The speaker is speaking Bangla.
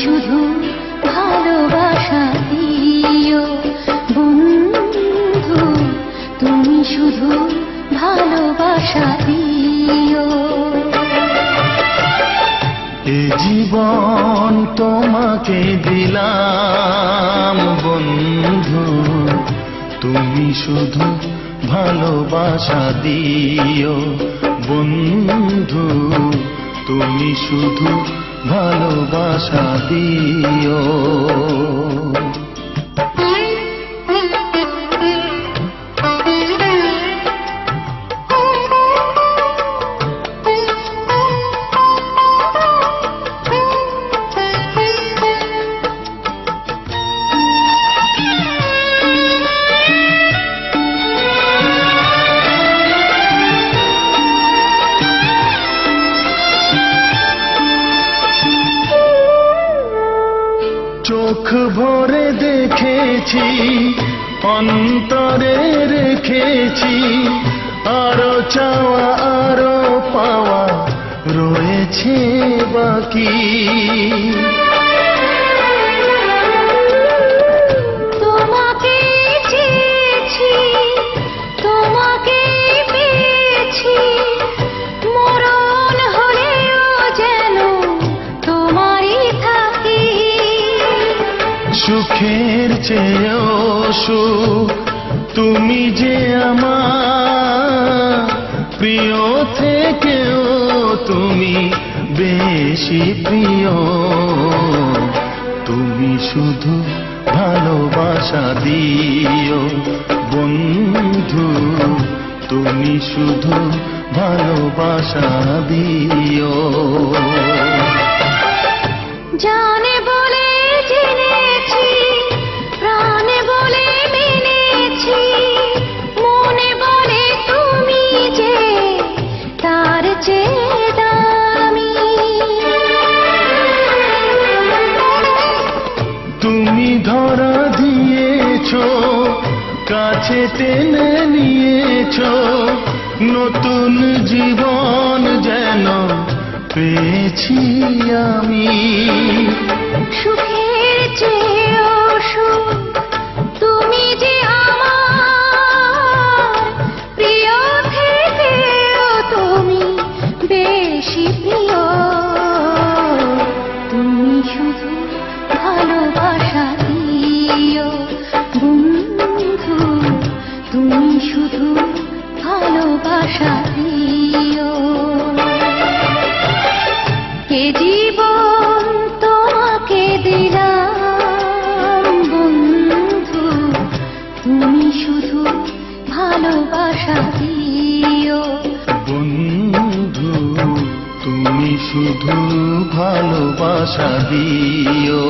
শুধু ভালোবাসা দিও বন্ধু, তুমি শুধু ভালোবাসা দিও। এ জীবন তোমাকে দিলাম বন্ধু, তুমি শুধু ভালোবাসা দিও বন্ধু, তুমি শুধু ভালোবাসা দিও। চোখ ভরে দেখেছি, অন্তরে রেখেছি, আরো চাওয়া আরো পাওয়া রয়েছে বাকি। তোমাকে চেয়েছি, তোমাকে পেয়েছি, মরণ হলেও যেন তোমারই থাকি। সুখের চেয়েও সুখ তুমি যে আমার, প্রিয় থেকেও তুমি বেশি প্রিয়। তুমি শুধু ভালোবাসা দিও বন্ধু, তুমি শুধু ভালোবাসা দিও। জানে বলে জেনেছি, প্রাণে বলে মেনেছি, মনে বলে তুমি যে তার চেয়ে দামি। তুমি ধরা দিয়েছো, কাছে টেনে নিয়েছো, নতুন জীবন যেন পেয়েছি আমি। সুখের চেয়েও সুখ তুমি যে আমার, প্রিয় থেকেও তুমি বেশি প্রিয়। তুমি শুধু ভালোবাসা দিও বন্ধু, তুমি শুধু ভালোবাসা দিও। এ জীবন তোমাকে দিলাম বন্ধু, তুমি শুধু ভালোবাসা দিও বন্ধু, তুমি শুধু ভালোবাসা দিও।